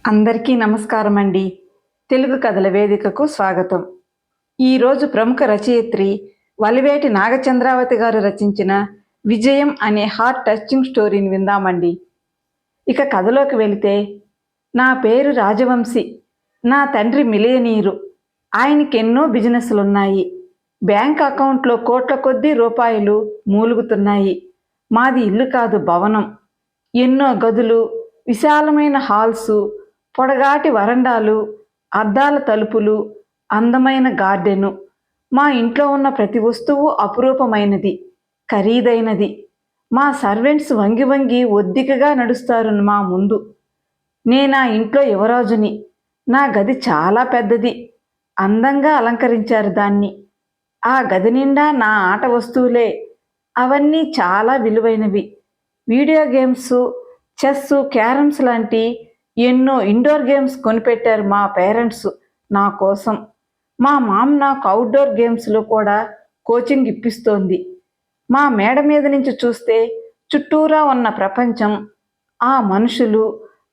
అందరికీ నమస్కారం అండి. తెలుగు కథల వేదికకు స్వాగతం. ఈరోజు ప్రముఖ రచయిత్రి వలివేటి నాగచంద్రావతి గారు రచించిన విజయం అనే హార్ట్ టచింగ్ స్టోరీని విందామండి. ఇక కథలోకి వెళితే, నా పేరు రాజవంశీ. నా తండ్రి మిలియనీరు. ఆయనకి ఎన్నో బిజినెస్లున్నాయి. బ్యాంక్ అకౌంట్లో కోట్ల కొద్దీ రూపాయలు మూలుగుతున్నాయి. మాది ఇల్లు కాదు, భవనం. ఎన్నో గదులు, విశాలమైన హాల్సు, పొడగాటి వరండాలు, అద్దాల తలుపులు, అందమైన గార్డెను. మా ఇంట్లో ఉన్న ప్రతి వస్తువు అపురూపమైనది, ఖరీదైనది. మా సర్వెంట్స్ వంగి వంగి ఒద్దికగా నడుస్తారు మా ముందు. నేనా ఇంట్లో యువరాజుని. నా గది చాలా పెద్దది. అందంగా అలంకరించారు దాన్ని. ఆ గది నిండా నా ఆట వస్తువులే. అవన్నీ చాలా విలువైనవి. వీడియో గేమ్స్, చెస్, క్యారమ్స్ లాంటి ఎన్నో ఇండోర్ గేమ్స్ కొనిపెట్టారు మా పేరెంట్స్ నా కోసం. మా మామ్ నాకు అవుట్డోర్ గేమ్స్లో కూడా కోచింగ్ ఇప్పిస్తోంది. మా మేడ మీద నుంచి చూస్తే చుట్టూరా ఉన్న ప్రపంచం, ఆ మనుషులు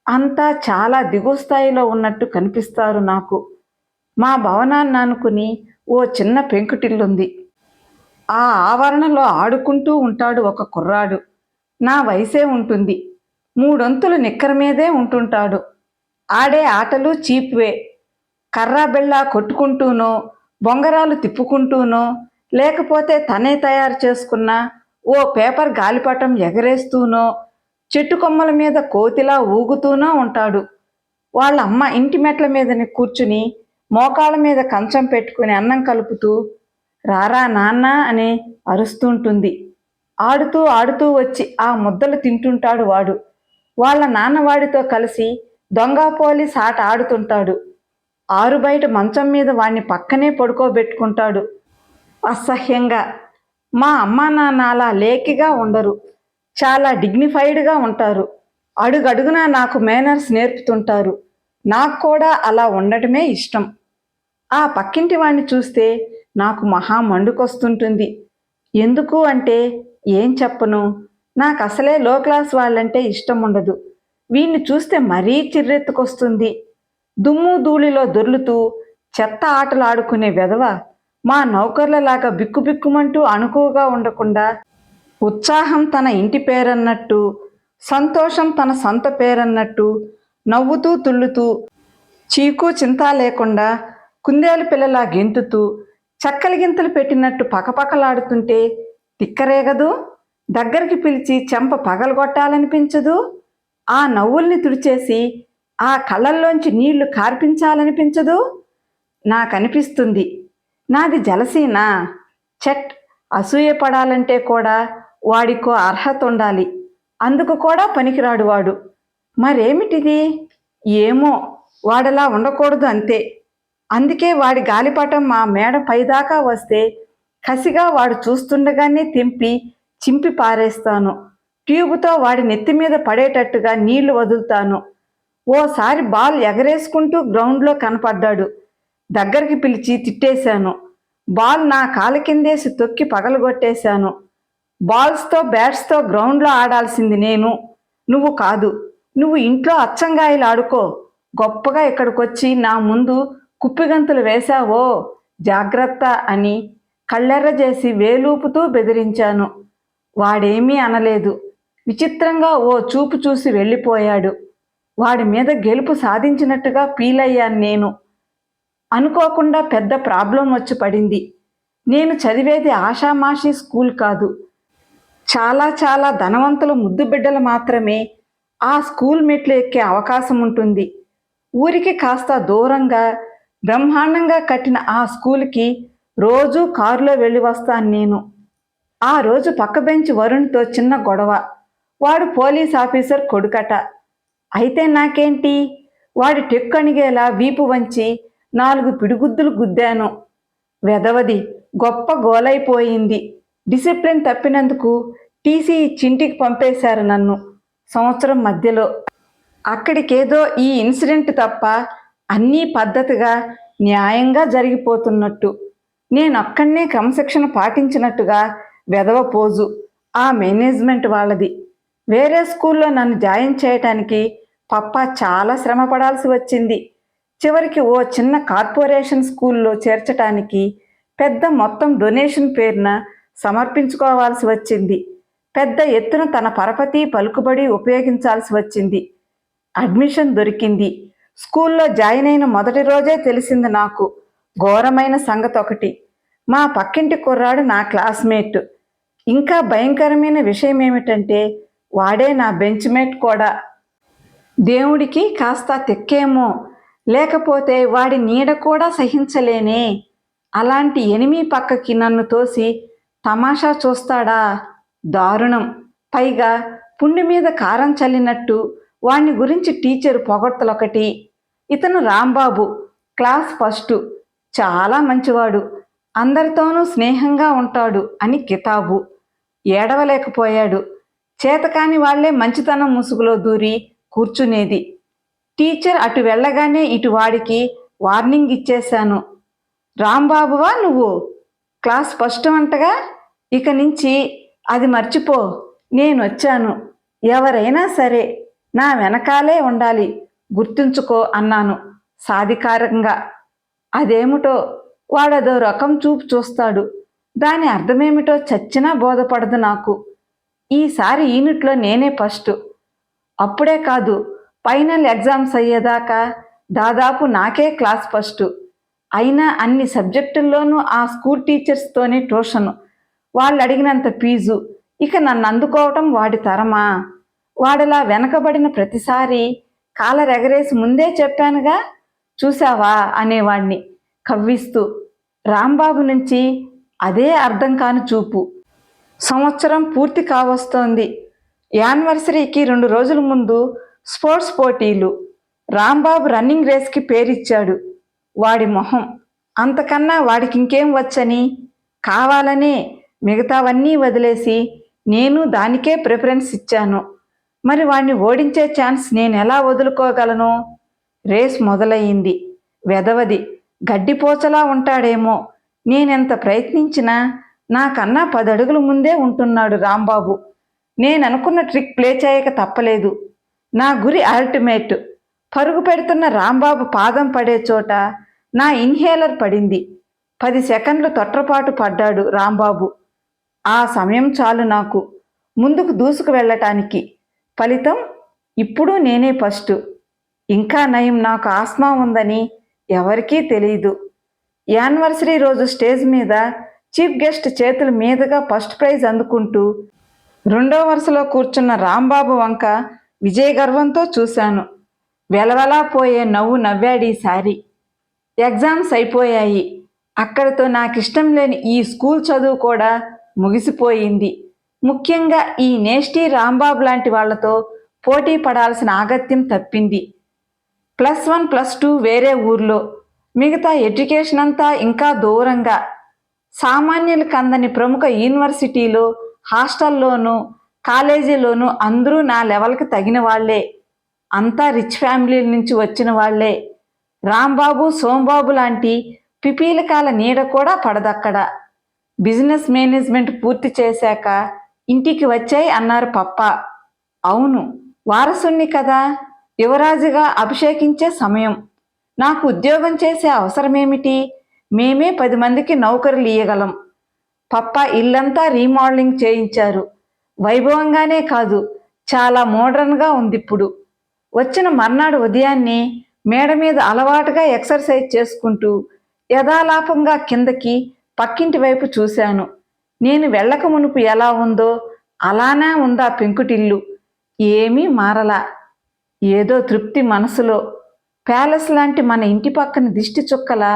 అంతా చాలా దిగువ స్థాయిలో ఉన్నట్టు కనిపిస్తారు నాకు. మా భవనాన్ని ఆనుకుని ఓ చిన్న పెంకుటిల్లుంది. ఆ ఆవరణలో ఆడుకుంటూ ఉంటాడు ఒక కుర్రాడు. నా వయసే ఉంటుంది. మూడొంతులు నిక్కర మీదే ఉంటుంటాడు. ఆడే ఆటలు చీప్వే. కర్రా బెళ్ళా కొట్టుకుంటూనో, బొంగరాలు తిప్పుకుంటూనో, లేకపోతే తనే తయారు చేసుకున్న ఓ పేపర్ గాలిపటం ఎగరేస్తూనో, చెట్టు కొమ్మల మీద కోతిలా ఊగుతూనో ఉంటాడు. వాళ్ళ అమ్మ ఇంటి మెట్ల మీదని కూర్చుని మోకాళ్ళ మీద కంచం పెట్టుకుని అన్నం కలుపుతూ రారా నాన్న అని అరుస్తుంటుంది. ఆడుతూ ఆడుతూ వచ్చి ఆ ముద్దలు తింటుంటాడు వాడు. వాళ్ళ నాన్నవాడితో కలిసి దొంగ పోలీస్ ఆట ఆడుతుంటాడు. ఆరు బయట మంచం మీద వాణ్ణి పక్కనే పడుకోబెట్టుకుంటాడు అసహ్యంగా. మా అమ్మా నాన్న అలా లేకిగా ఉండరు. చాలా డిగ్నిఫైడ్గా ఉంటారు. అడుగడుగునా నాకు మేనర్స్ నేర్పుతుంటారు. నాకు కూడా అలా ఉండటమే ఇష్టం. ఆ పక్కింటి వాణ్ణి చూస్తే నాకు మహా మండుకొస్తుంటుంది. ఎందుకు అంటే ఏం చెప్పను. నాకు అసలే లో క్లాస్ వాళ్ళంటే ఇష్టం ఉండదు. వీణ్ణి చూస్తే మరీ చిర్రెత్తుకొస్తుంది. దుమ్ము ధూళిలో దొర్లుతూ చెత్త ఆటలు ఆడుకునే వెధవ మా నౌకర్లలాగా బిక్కుబిక్కుమంటూ అణుకువగా ఉండకుండా, ఉత్సాహం తన ఇంటి పేరన్నట్టు, సంతోషం తన సొంత పేరన్నట్టు నవ్వుతూ తుళ్ళుతూ, చీకు చింత లేకుండా కుందేలు పిల్లలా గెంతుతూ చక్కలి గింతలు పెట్టినట్టు పకపకలాడుతుంటే తిక్కరేగదు. దగ్గరికి పిలిచి చెంప పగలగొట్టాలనిపించదు. ఆ నవ్వుల్ని తుడిచేసి ఆ కళ్ళల్లోంచి నీళ్లు కార్పించాలనిపించదు. నాకనిపిస్తుంది, నాది జలసీనా? చెట్, అసూయపడాలంటే కూడా వాడికో అర్హత ఉండాలి. అందుకు కూడా పనికిరాడు వాడు. మరేమిటిది? ఏమో, వాడలా ఉండకూడదు అంతే. అందుకే వాడి గాలిపటం మా మేడ పైదాకా వస్తే కసిగా వాడు చూస్తుండగానే తెంపి చింపి పారేస్తాను. ట్యూబుతో వాడి నెత్తి మీద పడేటట్టుగా నీళ్లు వదులుతాను. ఓసారి బాల్ ఎగరేసుకుంటూ గ్రౌండ్లో కనపడ్డాడు. దగ్గరికి పిలిచి తిట్టేశాను. బాల్ నా కాళ్ళ కిందేసి తొక్కి పగలగొట్టేశాను. బాల్స్తో బ్యాట్స్తో గ్రౌండ్లో ఆడాల్సింది నేను, నువ్వు కాదు. నువ్వు ఇంట్లో అచ్చంగాయలు ఆడుకో. గొప్పగా ఇక్కడికొచ్చి నా ముందు కుప్పిగంతులు వేశావో జాగ్రత్త అని కళ్ళెర్ర చేసి వేలూపుతూ బెదిరించాను. వాడేమీ అనలేదు. విచిత్రంగా ఓ చూపు చూసి వెళ్ళిపోయాడు. వాడి మీద గెలుపు సాధించినట్టుగా ఫీల్ అయ్యాను నేను. అనుకోకుండా పెద్ద ప్రాబ్లం వచ్చి పడింది. నేను చదివేది ఆషామాషీ స్కూల్ కాదు. చాలా చాలా ధనవంతుల ముద్దు బిడ్డలు మాత్రమే ఆ స్కూల్ మెట్లు ఎక్కే అవకాశం ఉంటుంది. ఊరికి కాస్త దూరంగా బ్రహ్మాండంగా కట్టిన ఆ స్కూల్కి రోజూ కారులో వెళ్ళి వస్తాను నేను. ఆ రోజు పక్క బెంచ్ వరుణ్తో చిన్న గొడవ. వాడు పోలీస్ ఆఫీసర్ కొడుకట. అయితే నాకేంటి? వాడి టెక్కణిగేలా వీపు వంచి 4 పిడిగుద్దులు గుద్దాను. వెధవది గొప్ప గోలైపోయింది. డిసిప్లిన్ తప్పినందుకు టీసీ ఇచ్చింటికి పంపేశారు నన్ను సంవత్సరం మధ్యలో. అక్కడికేదో ఈ ఇన్సిడెంట్ తప్ప అన్నీ పద్ధతిగా న్యాయంగా జరిగిపోతున్నట్టు, నేనొక్కడనే క్రమశిక్షణ పాటించినట్టుగా వెధవ పోజు ఆ మేనేజ్మెంట్ వాళ్ళది. వేరే స్కూల్లో నన్ను జాయిన్ చేయటానికి పప్ప చాలా శ్రమ పడాల్సి వచ్చింది. చివరికి ఓ చిన్న కార్పొరేషన్ స్కూల్లో చేర్చటానికి పెద్ద మొత్తం డొనేషన్ పేరున సమర్పించుకోవాల్సి వచ్చింది. పెద్ద ఎత్తున తన పరపతి పలుకుబడి ఉపయోగించాల్సి వచ్చింది. అడ్మిషన్ దొరికింది. స్కూల్లో జాయిన్ అయిన మొదటి రోజే తెలిసింది నాకు ఘోరమైన సంగతి ఒకటి. మా పక్కింటి కుర్రాడు నా క్లాస్మేట్. ఇంకా భయంకరమైన విషయం ఏమిటంటే వాడే నా బెంచ్మేట్ కూడా. దేవుడికి కాస్త తెక్కేమో, లేకపోతే వాడి నీడ కూడా సహించలేనే. అలాంటి ఎనిమి పక్కకి నన్ను తోసి తమాషా చూస్తాడా? దారుణం. పైగా పుండి మీద కారం చల్లినట్టు వాణ్ణి గురించి టీచరు పొగడ్తలొకటి. ఇతను రాంబాబు, క్లాస్ ఫస్టు, చాలా మంచివాడు, అందరితోనూ స్నేహంగా ఉంటాడు అని కితాబు. ఏడవలేకపోయాడు. చేతకాని వాళ్లే మంచితనం ముసుగులో దూరి కూర్చునేది. టీచర్ అటు వెళ్ళగానే ఇటు వాడికి వార్నింగ్ ఇచ్చేశాను. రాంబాబువా నువ్వు? క్లాస్ ఫస్ట్ అంటగా? ఇక నుంచి అది మర్చిపో. నేనొచ్చాను. ఎవరైనా సరే నా వెనకాలే ఉండాలి, గుర్తుంచుకో అన్నాను సాధికారంగా. అదేమిటో వాడదో రకం చూపు చూస్తాడు. దాని అర్థమేమిటో చచ్చినా బోధపడదు నాకు. ఈసారి యూనిట్లో నేనే ఫస్ట్. అప్పుడే కాదు, ఫైనల్ ఎగ్జామ్స్ అయ్యేదాకా దాదాపు నాకే క్లాస్ ఫస్ట్. అయినా అన్ని సబ్జెక్టుల్లోనూ ఆ స్కూల్ టీచర్స్తోనే ట్యూషను, వాళ్ళు అడిగినంత ఫీజు. ఇక నన్ను అందుకోవటం వాడి తరమా? వాడిలా వెనకబడిన ప్రతిసారి కాలర్ ఎగరేసి ముందే చెప్పానుగా, చూశావా అనేవాణ్ణి కవ్విస్తూ. రాంబాబు నుంచి అదే అర్థం కాని చూపు. సంవత్సరం పూర్తి కావస్తోంది. యానివర్సరీకి 2 రోజుల ముందు స్పోర్ట్స్ పోటీలు. రాంబాబు రన్నింగ్ రేస్కి పేరిచ్చాడు. వాడి మొహం. అంతకన్నా వాడికి ఇంకేం వచ్చని? కావాలనే మిగతావన్నీ వదిలేసి నేను దానికే ప్రిఫరెన్స్ ఇచ్చాను. మరి వాణ్ణి ఓడించే ఛాన్స్ నేనెలా వదులుకోగలను? రేస్ మొదలయ్యింది. వెధవది, గడ్డిపోచలా ఉంటాడేమో. నేనెంత ప్రయత్నించినా నాకన్నా 10 అడుగుల ముందే ఉంటున్నాడు రాంబాబు. నేననుకున్న ట్రిక్ ప్లే చేయక తప్పలేదు. నా గురి అల్టిమేట్. పరుగు పెడుతున్న రాంబాబు పాదం పడే చోట నా ఇన్హేలర్ పడింది. 10 సెకండ్లు తొట్రపాటు పడ్డాడు రాంబాబు. ఆ సమయం చాలు నాకు ముందుకు దూసుకు వెళ్ళటానికి. ఫలితం ఇప్పుడు నేనే ఫస్ట్. ఇంకా నయం, నాకు ఆస్మా ఉందని ఎవరికీ తెలియదు. యానివర్సరీ రోజు స్టేజ్ మీద చీఫ్ గెస్ట్ చేతుల మీదుగా ఫస్ట్ ప్రైజ్ అందుకుంటూ 2వ వరుసలో కూర్చున్న రాంబాబు వంక విజయ గర్వంతో చూశాను. వెలవలా పోయే నవ్వు నవ్వాడీసారి. ఎగ్జామ్స్ అయిపోయాయి. అక్కడితో నాకిష్టం లేని ఈ స్కూల్ చదువు కూడా ముగిసిపోయింది. ముఖ్యంగా ఈ నేస్టీ రాంబాబు లాంటి వాళ్లతో పోటీ పడాల్సిన ఆగత్యం తప్పింది. +1 +2 వేరే ఊర్లో, మిగతా ఎడ్యుకేషన్ అంతా ఇంకా దూరంగా. సామాన్యులకు అందని ప్రముఖ యూనివర్సిటీలో, హాస్టల్లోనూ, కాలేజీలోనూ అందరూ నా లెవెల్కి తగిన వాళ్లే. అంతా రిచ్ ఫ్యామిలీల నుంచి వచ్చిన వాళ్లే. రాంబాబు, సోంబాబు లాంటి పిపీలకాల నీడ కూడా పడదక్కడ. బిజినెస్ మేనేజ్మెంట్ పూర్తి చేశాక ఇంటికి వచ్చాయి అన్నారు పప్ప. అవును, వారసుణ్ణి కదా, యువరాజుగా అభిషేకించే సమయం. నాకు ఉద్యోగం చేసే అవసరమేమిటి? మేమే 10 మందికి నౌకరులు ఇయ్యగలం. పప్ప ఇల్లంతా రీమోడలింగ్ చేయించారు. వైభవంగానే కాదు, చాలా మోడ్రన్గా ఉందిప్పుడు. వచ్చిన మర్నాడు ఉదయాన్నే మేడ మీద అలవాటుగా ఎక్సర్సైజ్ చేసుకుంటూ యథాలాపంగా కిందకి పక్కింటి వైపు చూశాను. నేను వెళ్ళక మునుపు ఎలా ఉందో అలానే ఉందా పెంకుటిల్లు. ఏమీ మారలా. ఏదో తృప్తి మనసులో. ప్యాలెస్ లాంటి మన ఇంటి పక్కన దిష్టి చుక్కలా.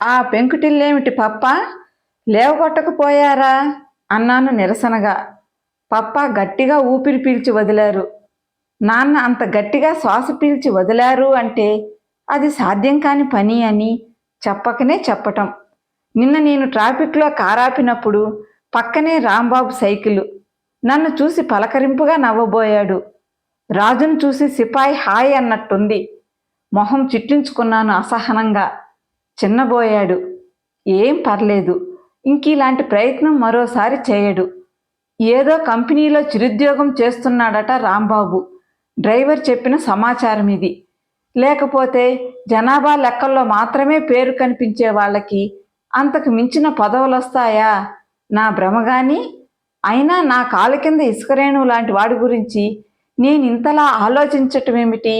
ఆ పెంకుటిల్లేమిటి పప్ప, లేవగొట్టకపోయారా అన్నాను నిరసనగా. పప్ప గట్టిగా ఊపిరి పీల్చి వదిలారు. నాన్న అంత గట్టిగా శ్వాస పీల్చి వదిలారు అంటే అది సాధ్యం కాని పని అని చెప్పకనే చెప్పటం. నిన్న నేను ట్రాఫిక్లో కారాపినప్పుడు పక్కనే రాంబాబు సైకిలు. నన్ను చూసి పలకరింపుగా నవ్వబోయాడు. రాజును చూసి సిపాయి హాయ్ అన్నట్టుంది. మొహం చిట్లించుకున్నాను అసహనంగా. చిన్నబోయాడు. ఏం పర్లేదు, ఇంకిలాంటి ప్రయత్నం మరోసారి చేయడు. ఏదో కంపెనీలో చిరుద్యోగం చేస్తున్నాడట రాంబాబు. డ్రైవర్ చెప్పిన సమాచారం ఇది. లేకపోతే జనాభా లెక్కల్లో మాత్రమే పేరు కనిపించే వాళ్ళకి అంతకు మించిన పదవులు వస్తాయా? నా భ్రమగాని. అయినా నా కాలు కింద ఇసుకరేణువు లాంటి వాడి గురించి నేను ఇంతలా ఆలోచించటమేమిటి?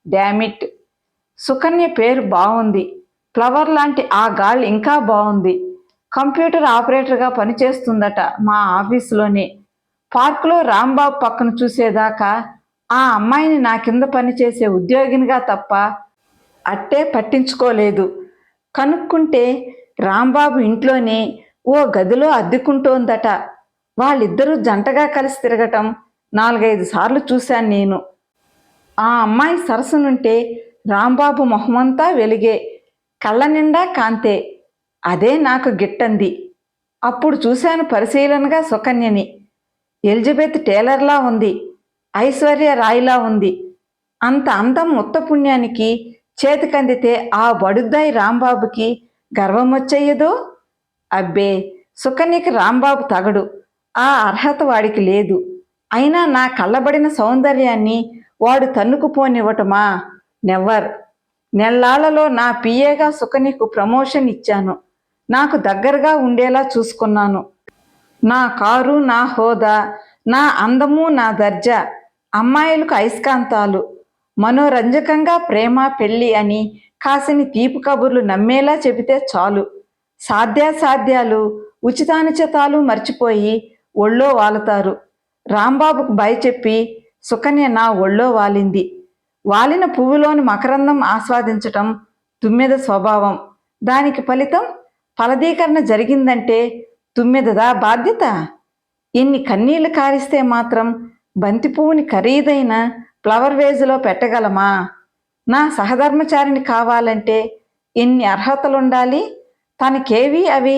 డామిట్. సుకన్య పేరు బాగుంది. ఫ్లవర్ లాంటి ఆ గాల్ ఇంకా బాగుంది. కంప్యూటర్ ఆపరేటర్గా పనిచేస్తుందట మా ఆఫీసులోనే. పార్కులో రాంబాబు పక్కన చూసేదాకా ఆ అమ్మాయిని నా కింద పనిచేసే ఉద్యోగినిగా తప్ప అట్టే పట్టించుకోలేదు. కనుక్కుంటే రాంబాబు ఇంట్లోనే ఓ గదిలో అద్దెకుంటోందట. వాళ్ళిద్దరూ జంటగా కలిసి తిరగటం 4-5 సార్లు చూశాను నేను. ఆ అమ్మాయి సరసనుంటే రాంబాబు మొహమంతా వెలిగే, కళ్ళ నిండా కాంతే. అదే నాకు గిట్టంది. అప్పుడు చూశాను పరిశీలనగా సుకన్యని. ఎలిజబెత్ టేలర్లా ఉంది, ఐశ్వర్య రాయ్లా ఉంది. అంత అందం ఉత్తపుణ్యానికి చేతికందితే ఆ బడుద్దాయి రాంబాబుకి గర్వం వచ్చేయదో? అబ్బే, సుకన్యకి రాంబాబు తగడు. ఆ అర్హత వాడికి లేదు. అయినా నా కళ్ళబడిన సౌందర్యాన్ని వాడు తన్నుకుపోనివ్వటమా? నెవర్. నెల్లాళ్లలో నా పిఏగా సుకన్యకు ప్రమోషన్ ఇచ్చాను. నాకు దగ్గరగా ఉండేలా చూసుకున్నాను. నా కారు, నా హోదా, నా అందము, నా దర్జా అమ్మాయిలకు అయస్కాంతాలు. మనోరంజకంగా ప్రేమ పెళ్ళి అని కాసిని తీపి కబుర్లు నమ్మేలా చెబితే చాలు. సాధ్యాసాధ్యాలు ఉచితానుచితాలు మర్చిపోయి ఒళ్ళో వాలుతారు. రాంబాబుకు భయ చెప్పి సుకన్య నా ఒళ్ళో వాలింది. వాలిన పువ్వులోని మకరందం ఆస్వాదించటం తుమ్మెద స్వభావం. దానికి ఫలితం ఫలదీకరణ జరిగిందంటే తుమ్మెదదా బాధ్యత? ఎన్ని కన్నీళ్లు కారిస్తే మాత్రం బంతి పువ్వుని ఖరీదైన ఫ్లవర్ వేజులో పెట్టగలమా? నా సహధర్మచారిని కావాలంటే ఎన్ని అర్హతలుండాలి? తనకేవి అవి?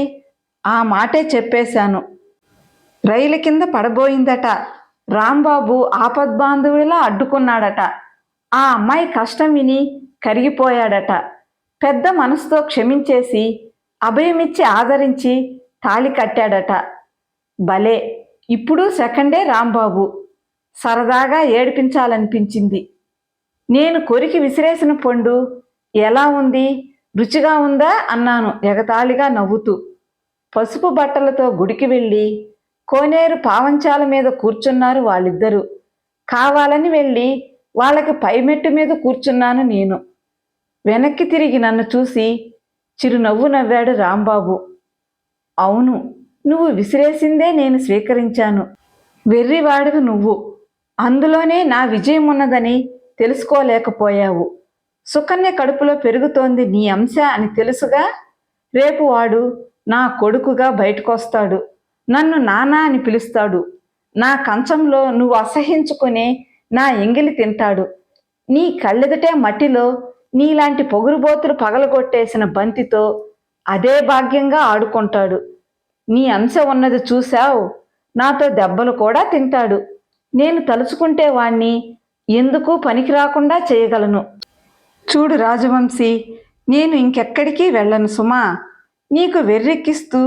ఆ మాటే చెప్పేశాను. రైలు కింద పడబోయిందట. రాంబాబు ఆపద్బాంధవుడిలా అడ్డుకున్నాడట. ఆ అమ్మాయి కష్టం విని కరిగిపోయాడట. పెద్ద మనసుతో క్షమించేసి అభయమిచ్చి ఆదరించి తాళి కట్టాడట. భలే, ఇప్పుడు సెకండే రాంబాబు. సరదాగా ఏడిపించాలనిపించింది. నేను కొరికి విసిరేసిన పండు ఎలా ఉంది, రుచిగా ఉందా అన్నాను ఎగతాళిగా నవ్వుతూ. పసుపు బట్టలతో గుడికి వెళ్ళి కోనేరు పావంచాల మీద కూర్చున్నారు వాళ్ళిద్దరూ. కావాలని వెళ్ళి వాళ్ళకి పైమెట్టు మీద కూర్చున్నాను నేను. వెనక్కి తిరిగి నన్ను చూసి చిరునవ్వు నవ్వాడు రాంబాబు. అవును, నువ్వు విసిరేసిందే నేను స్వీకరించాను. వెర్రివాడివి నువ్వు. అందులోనే నా విజయం ఉన్నదని తెలుసుకోలేకపోయావు. సుకన్య కడుపులో పెరుగుతోంది నీ అంశ అని తెలుసుగా. రేపు వాడు నా కొడుకుగా బయటకొస్తాడు. నన్ను నానా అని పిలుస్తాడు. నా కంచంలో నువ్వు అసహించుకునే నా ఎంగిలి తింటాడు. నీ కళ్ళెదుటే మట్టిలో నీలాంటి పొగురుబోతులు పగలగొట్టేసిన బంతితో అదే భాగ్యంగా ఆడుకుంటాడు. నీ అంశ ఉన్నది చూశావు. నాతో దెబ్బలు కూడా తింటాడు. నేను తలుచుకుంటే వాణ్ణి ఎందుకు పనికి రాకుండా చేయగలను. చూడు రాజవంశీ, నేను ఇంకెక్కడికి వెళ్ళను సుమా. నీకు వెర్రెక్కిస్తూ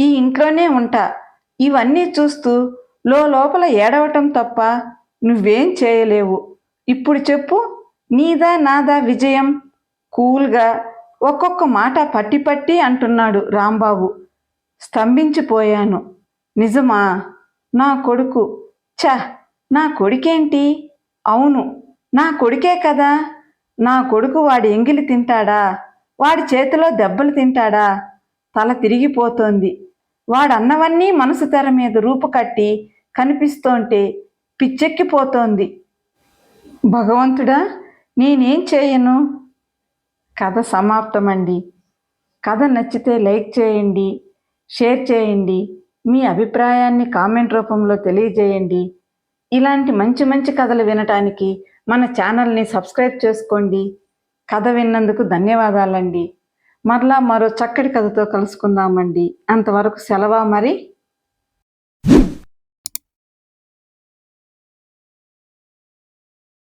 ఈ ఇంట్లోనే ఉంటా. ఇవన్నీ చూస్తూ లోపల ఏడవటం తప్ప నువ్వేం చేయలేవు. ఇప్పుడు చెప్పు, నీదా నాదా విజయం? కూల్గా ఒక్కొక్క మాట పట్టి పట్టి అంటున్నాడు రాంబాబు. స్తంభించిపోయాను. నిజమా? నా కొడుకు. ఛ, నా కొడుకేంటి? అవును, నా కొడుకే కదా. నా కొడుకు వాడి ఎంగిలి తింటాడా? వాడి చేతిలో దెబ్బలు తింటాడా? తల తిరిగిపోతోంది. వాడన్నవన్నీ మనసు తెర మీద రూపుకట్టి కనిపిస్తోంటే పిచ్చెక్కిపోతోంది. భగవంతుడా, నేనేం చేయను? కథ సమాప్తమండి. కథ నచ్చితే లైక్ చేయండి, షేర్ చేయండి. మీ అభిప్రాయాన్ని కామెంట్ రూపంలో తెలియజేయండి. ఇలాంటి మంచి మంచి కథలు వినటానికి మన ఛానల్ని సబ్స్క్రైబ్ చేసుకోండి. కథ విన్నందుకు ధన్యవాదాలండి. మరలా మరో చక్కటి కథతో కలుసుకుందామండి. అంతవరకు సెలవా మరి.